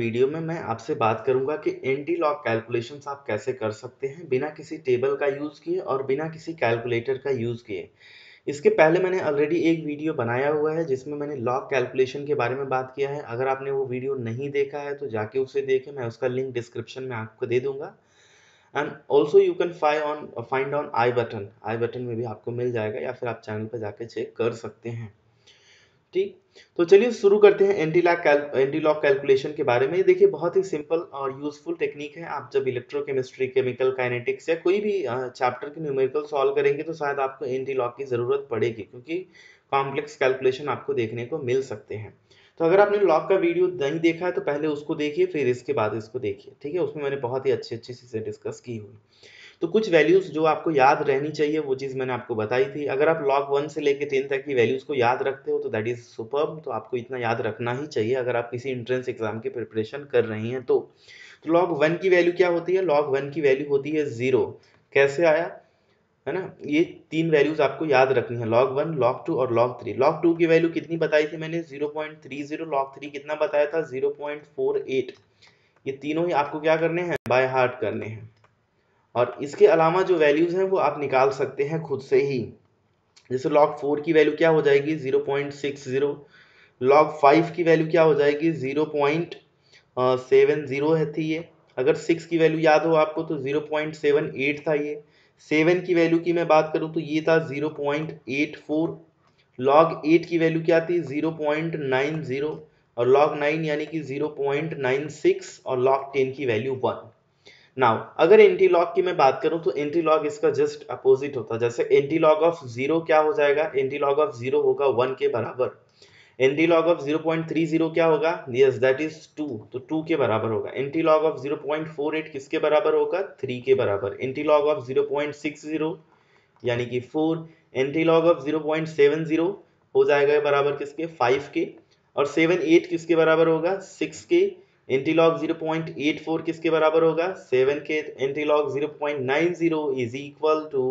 Video में मैं आपसे बात करूंगा कि एंटी लॉग कैलकुलेशंस आप कैसे कर सकते हैं बिना किसी टेबल का यूज़ किए और बिना किसी कैलकुलेटर का यूज़ किए। इसके पहले मैंने ऑलरेडी एक वीडियो बनाया हुआ है जिसमें मैंने लॉग कैलकुलेशन के बारे में बात किया है। अगर आपने वो वीडियो नहीं देखा है तो जाके उसे देखें, मैं उसका लिंक डिस्क्रिप्शन में आपको दे दूंगा। And also you can find on I button में भी आपको मिल जाएगा, या फिर आप चैनल पर जाके चेक कर सकते हैं। ठीक, तो चलिए शुरू करते हैं एंटी लॉग कैलकुलेशन के बारे में। ये देखिए बहुत ही सिंपल और यूजफुल टेक्निक है। आप जब इलेक्ट्रोकेमिस्ट्री, केमिकल काइनेटिक्स या कोई भी चैप्टर के न्यूमेरिकल सॉल्व करेंगे तो शायद आपको एंटी लॉग की ज़रूरत पड़ेगी, क्योंकि कॉम्प्लेक्स कैलकुलेशन आपको देखने को मिल सकते हैं। तो अगर आपने लॉग का वीडियो नहीं देखा है तो पहले उसको देखिए, फिर इसके बाद इसको देखिए। ठीक है, उसमें मैंने बहुत ही अच्छी अच्छी चीज़ें डिस्कस की हुई। तो कुछ वैल्यूज़ जो आपको याद रहनी चाहिए वो चीज़ मैंने आपको बताई थी। अगर आप log 1 से लेके 10 तक की वैल्यूज़ को याद रखते हो तो दैट इज़ सुपर्ब। तो आपको इतना याद रखना ही चाहिए अगर आप किसी एंट्रेंस एग्जाम की प्रिपरेशन कर रही हैं तो। log 1 की वैल्यू क्या होती है? log 1 की वैल्यू होती है 0। कैसे आया, है ना? ये तीन वैल्यूज आपको याद रखनी है, log 1, log 2 और log 3। log 2 की वैल्यू कितनी बताई थी मैंने? 0.30। log 3 कितना बताया था? 0.48। ये तीनों ही आपको क्या करने हैं? बाय हार्ट करने हैं। और इसके अलावा जो वैल्यूज हैं वो आप निकाल सकते हैं खुद से ही। जैसे log 4 की वैल्यू क्या हो जाएगी? 0.60। log 5 की वैल्यू क्या हो जाएगी? 0.70 है थी ये। अगर 6 की वैल्यू याद हो आपको तो 0.78 था ये। 7 की वैल्यू की मैं बात करूं तो ये था 0.84। log 8 की वैल्यू क्या थी? 0.90। और log 9 यानी कि 0.96। और log 10 की वैल्यू 1। नाउ अगर एंटी लॉग की मैं बात करूं तो एंटी लॉग इसका जस्ट अपोजिट होता है। जैसे एंटी लॉग ऑफ 0 क्या हो जाएगा? एंटी लॉग ऑफ 0 होगा 1 के बराबर। एंटी लॉग ऑफ 0.30 क्या होगा? यस, दैट इज 2, तो 2 के बराबर होगा। एंटी लॉग ऑफ 0.48 किसके बराबर होगा? 3 के बराबर। एंटी लॉग ऑफ 0.60 यानी कि 4। एंटी लॉग ऑफ 0.70 हो जाएगा बराबर किसके? 5 के। और 7 8 किसके बराबर होगा? 6 के। एंटी लॉग 0.84 किसके बराबर होगा? 7 के। Antilog 0.90 is equal to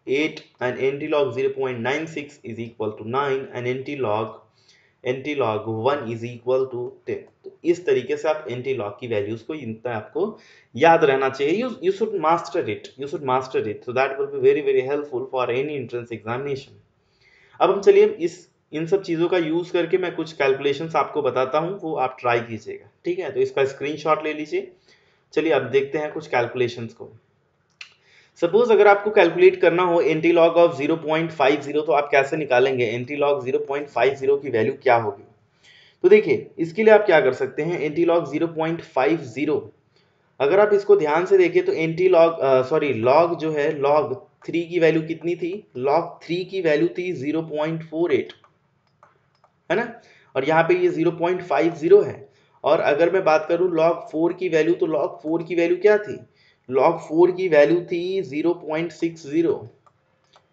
8 and antilog 0.96 is equal to 9 and antilog 1 is equal to 10। तो इस तरीके से आप एंटी लॉग की वैल्यूज को इतना आपको याद रहना चाहिए। You should master it so that will be very very helpful for any entrance examination. अब हम चलिए इन सब चीज़ों का यूज़ करके मैं कुछ कैलकुलेशंस आपको बताता हूँ, वो आप ट्राई कीजिएगा। ठीक है, तो इसका स्क्रीनशॉट ले लीजिए। चलिए अब देखते हैं कुछ कैलकुलेशंस को। सपोज अगर आपको कैलकुलेट करना हो एंटी लॉग ऑफ 0.50 तो आप कैसे निकालेंगे? एंटी लॉग 0.50 की वैल्यू क्या होगी? तो देखिए इसके लिए आप क्या कर सकते हैं। एंटी लॉग 0.50, अगर आप इसको ध्यान से देखिए तो एंटी लॉग लॉग जो है लॉग 3 की वैल्यू कितनी थी? लॉग 3 की वैल्यू थी 0.48, है ना? और यहाँ पे ये 0.50 है। और अगर मैं बात करूँ log 4 की वैल्यू तो log 4 की वैल्यू क्या थी? log 4 की वैल्यू थी 0.60।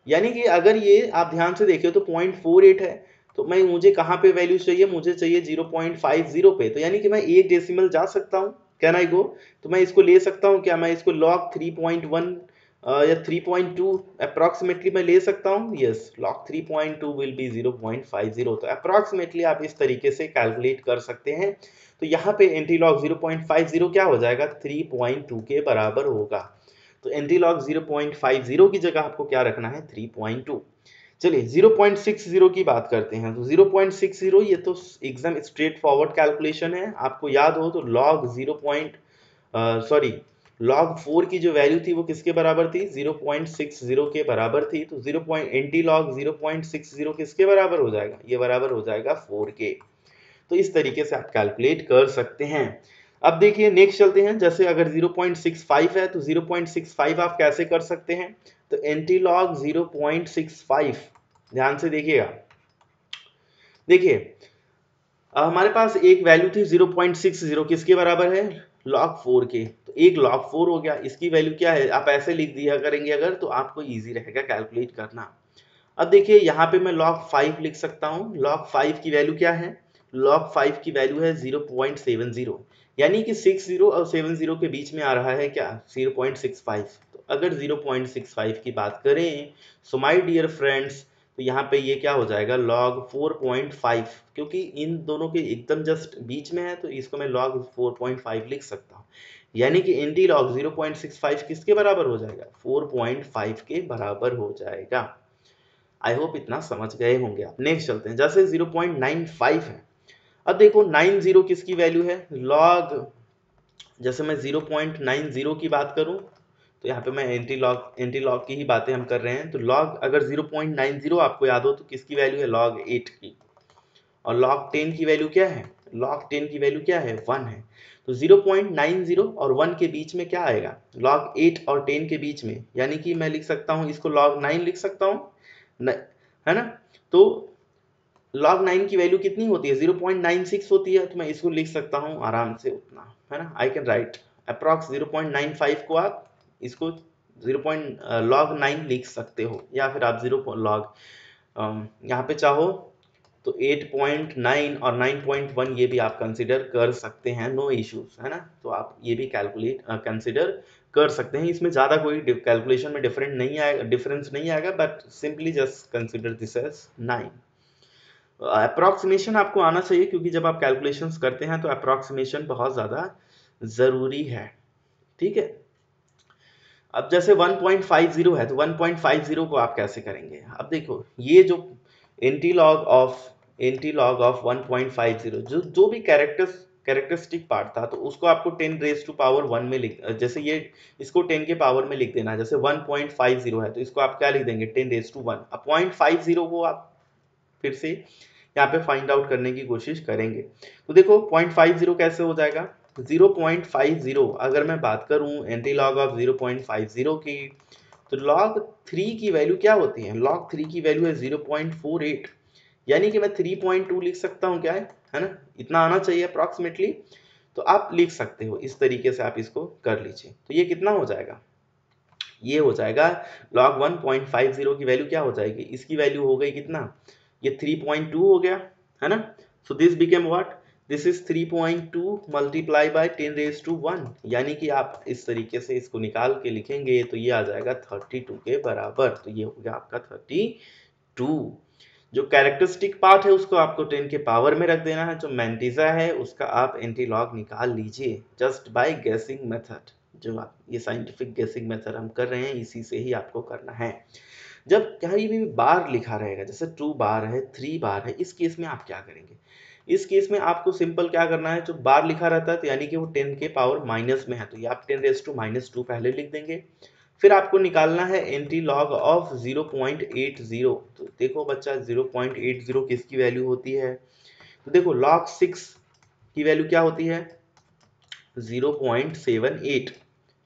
यानी कि अगर ये आप ध्यान से देखिए तो 0.48 है, तो मुझे कहाँ पे वैल्यू चाहिए? मुझे चाहिए 0.50 पे। तो यानी कि मैं एक डेसिमल जा सकता हूँ। कैन आई गो? तो मैं इसको ले सकता हूँ क्या? मैं इसको log 3.1 या 3.2 अप्रॉक्सीमेटली मैं ले सकता हूँ। Yes, log 3.2 will be 0.50। तो अप्रॉक्सीमेटली आप इस तरीके से कैलकुलेट कर सकते हैं। तो यहाँ पे एंटी लॉग 0.50 क्या हो जाएगा? 3.2 के बराबर होगा। तो एंटी लॉग 0.50 की जगह आपको क्या रखना है? 3.2। चलिए 0.60 की बात करते हैं। तो 0.60 ये तो एकदम स्ट्रेट फॉरवर्ड कैलकुलेशन है। आपको याद हो तो log 4 की जो वैल्यू थी वो किसके बराबर थी? 0.60 के बराबर थी। तो एंटी लॉग 0.60 किसके बराबर हो जाएगा? ये बराबर हो जाएगा 4 के। तो इस तरीके से आप कैलकुलेट कर सकते हैं। अब देखिए नेक्स्ट चलते हैं। जैसे अगर 0.65 है तो 0.65 आप कैसे कर सकते हैं? तो एंटी लॉग 0.65, ध्यान से देखिएगा। देखिए हमारे पास एक वैल्यू थी 0.60 किसके बराबर है? log 4 के। तो एक log 4 हो गया, इसकी वैल्यू क्या है? आप ऐसे लिख दिया करेंगे अगर, तो आपको इजी रहेगा कैलकुलेट करना। अब देखिए यहाँ पे मैं log 5 लिख सकता हूँ। log 5 की वैल्यू क्या है? log 5 की वैल्यू है 0.70, यानी कि 60 और 70 के बीच में आ रहा है क्या? 0.65। तो अगर 0.65 की बात करें, सो माय डियर फ्रेंड्स, तो यहाँ पे ये क्या हो जाएगा log 4.5, क्योंकि इन दोनों के एकदम जस्ट बीच में है तो इसको मैं log 4.5 लिख सकता हूँ। यानी कि एंटी लॉग 0.65 किसके बराबर हो जाएगा, 4.5 के बराबर हो जाएगा। आई होप इतना समझ गए होंगे आप। नेक्स्ट चलते हैं, जैसे 0.95 है। अब देखो 90 किसकी वैल्यू है, log, जैसे मैं 0.90 की बात करूं तो यहाँ पे मैं एंटी लॉग की ही बातें हम कर रहे हैं। तो log अगर 0.90 आपको याद हो तो किसकी वैल्यू है, log 8 की। और log 10 की वैल्यू क्या है, log 10 की वैल्यू क्या है, 1 है। तो 0.90 और 1 के बीच में क्या आएगा, log 8 और 10 के बीच में, यानी कि मैं लिख सकता हूँ इसको log 9 लिख सकता हूँ, है ना। तो log 9 की वैल्यू कितनी होती है, 0.96 होती है। तो मैं इसको लिख सकता हूँ आराम से उतना, है ना। आई कैन राइट अप्रॉक्स 0.95 को आप इसको 0. log 9 लिख सकते हो, या फिर आप 0 log यहाँ पे चाहो तो 8.9 और 9.1 ये भी आप कंसिडर कर सकते हैं, नो इश्यूज, है ना। तो आप ये भी कैलकुलेट कंसिडर कर सकते हैं। इसमें ज़्यादा कोई कैलकुलेशन में डिफरेंस नहीं आएगा, but simply just consider this as 9। Approximation आपको आना चाहिए, क्योंकि जब आप कैलकुलेशंस करते हैं तो अप्रॉक्सीमेशन बहुत ज़्यादा ज़रूरी है, ठीक है। अब जैसे 1.50 है तो 1.50 को आप कैसे करेंगे, अब देखो ये जो एंटी लॉग ऑफ 1.50, जो भी कैरेक्टरिस्टिक पार्ट था तो उसको आपको 10⁻1 में लिख, जैसे ये इसको 10 के पावर में लिख देना। जैसे 1.50 है तो इसको आप क्या लिख देंगे, 10⁻1। अब 0.50 को आप फिर से यहाँ पे फाइंड आउट करने की कोशिश करेंगे। तो देखो 0.50 कैसे हो जाएगा, 0.50 अगर मैं बात करूँ एंटी लॉग ऑफ 0.50 की, तो log 3 की वैल्यू क्या होती है, log 3 की वैल्यू है 0.48, यानी कि मैं 3.2 लिख सकता हूँ, क्या है ना, इतना आना चाहिए अप्रॉक्सीमेटली। तो आप लिख सकते हो इस तरीके से, आप इसको कर लीजिए। तो ये कितना हो जाएगा, ये हो जाएगा log 1.50 की वैल्यू क्या हो जाएगी, इसकी वैल्यू हो गई कितना, ये 3.2 हो गया, है ना। So this became what, this is 3.2 multiply by 10⁻1, यानी कि आप इस तरीके से इसको निकाल के लिखेंगे तो ये आ जाएगा 32 के बराबर। तो ये हो गया आपका 32। जो कैरेक्टरिस्टिक पार्ट है उसको आपको 10 के पावर में रख देना है, जो मैंटिसा है उसका आप एंटी लॉग निकाल लीजिए जस्ट बाय गेसिंग मेथड। जो आप ये साइंटिफिक गेसिंग मेथड हम कर रहे हैं, इसी से ही आपको करना है। जब कहीं भी बार लिखा रहेगा, जैसे 2 बार है, 3 बार है, इस केस में आप क्या करेंगे, इस केस में आपको सिंपल क्या करना है, जो बार लिखा रहता है तो यानी कि वो 10 के पावर माइनस में है, तो ये आप 10⁻2 पहले लिख देंगे। फिर आपको निकालना है एंटी लॉग ऑफ 0.80। तो देखो बच्चा 0.80 किसकी वैल्यू होती है, तो देखो log 6 की वैल्यू क्या होती है, 0.78,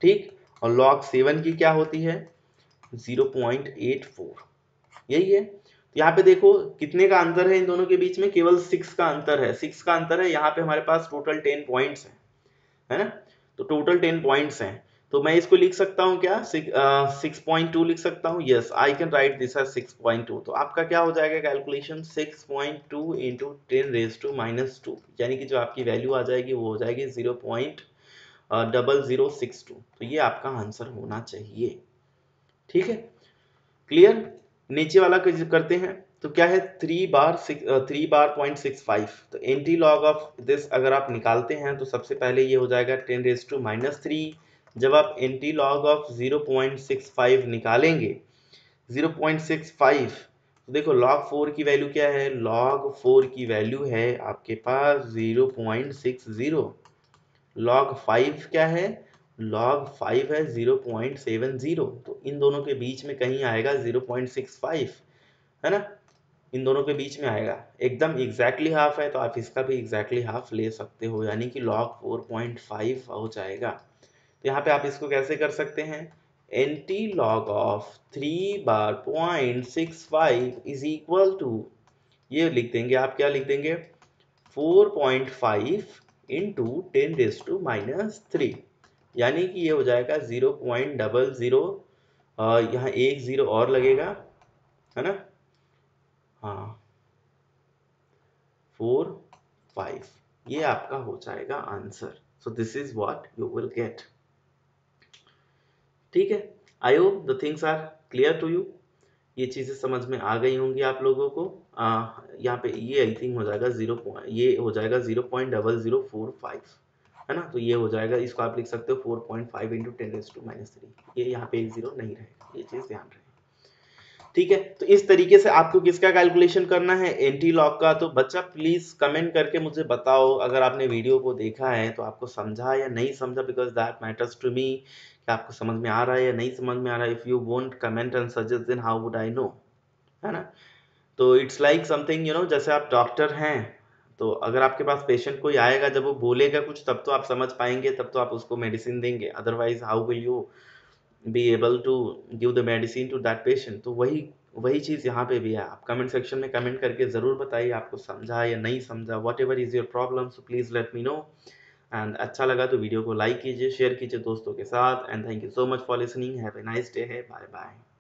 ठीक। और log 7 की क्या होती है, 0.84, यही है। तो यहाँ पे देखो कितने का अंतर है इन दोनों के बीच में, केवल 6 का अंतर है, 6 का अंतर है। यहाँ पे हमारे पास टोटल 10 पॉइंट्स है ना। तो टोटल 10 पॉइंट्स हैं, तो मैं इसको लिख सकता हूँ क्या, 6.2 लिख सकता हूँ। Yes, I can write this as 6.2। तो आपका क्या हो जाएगा कैलकुलेशन, 6.2 इंटू 10⁻², यानी कि जो आपकी वैल्यू आ जाएगी वो हो जाएगी 0.0062। तो ये आपका आंसर होना चाहिए, ठीक है, क्लियर। नीचे वाला करते हैं, तो क्या है 3 बार 0.65। तो एंटी लॉग ऑफ दिस अगर आप निकालते हैं तो सबसे पहले ये हो जाएगा 10⁻3। जब आप एंटी लॉग ऑफ 0.65 निकालेंगे, 0.65, तो देखो log 4 की वैल्यू क्या है, log 4 की वैल्यू है आपके पास 0.60। log 5 क्या है, log 5 है 0.70। तो इन दोनों के बीच में कहीं आएगा 0.65, है ना, इन दोनों के बीच में आएगा। एकदम एग्जैक्टली हाफ है तो आप इसका भी एग्जैक्टली हाफ ले सकते हो, यानी कि log 4.5 हो जाएगा। तो यहाँ पे आप इसको कैसे कर सकते हैं, एंटी लॉग ऑफ 3 बार 0.65 इज इक्वल टू, ये लिख देंगे आप, क्या लिख देंगे, 4.5 इंटू 10⁻3, यानी कि ये हो जाएगा 0.00, यहाँ एक जीरो और लगेगा, है ना, हाँ 4.5, ये आपका हो जाएगा answer. So this is what you will get, ठीक है। I hope the things are clear to you. ये चीज़ें समझ में आ गई होंगी आप लोगों को। यहाँ पे ये आई थिंक हो जाएगा ये हो जाएगा 0.0045, है ना। तो ये हो जाएगा, इसको आप लिख सकते हो 4.5 इंटू 10⁻³ ये यहाँ पे एक जीरो नहीं रहेगा, ये चीज़ ध्यान रहे। ठीक है, तो इस तरीके से आपको किसका कैलकुलेशन करना है, एंटी लॉग का। तो बच्चा प्लीज कमेंट करके मुझे बताओ अगर आपने वीडियो को देखा है तो आपको समझा या नहीं समझा, because that matters to me कि आपको समझ में आ रहा है या नहीं समझ में आ रहा है। If you won't comment and suggest then how would I know, है ना। तो इट्स लाइक समथिंग जैसे आप डॉक्टर हैं, तो अगर आपके पास पेशेंट कोई आएगा, जब वो बोलेगा कुछ तब तो आप समझ पाएंगे, तब तो आप उसको मेडिसिन देंगे, otherwise how will you be able to give the medicine to that patient. तो वही वही चीज़ यहाँ पे भी है। आप कमेंट सेक्शन में कमेंट करके ज़रूर बताइए आपको समझा या नहीं समझा, what ever is your problem, so please let me know. And अच्छा लगा तो वीडियो को लाइक कीजिए, शेयर कीजिए दोस्तों के साथ। And thank you so much for listening, have a nice day है, बाय बाय।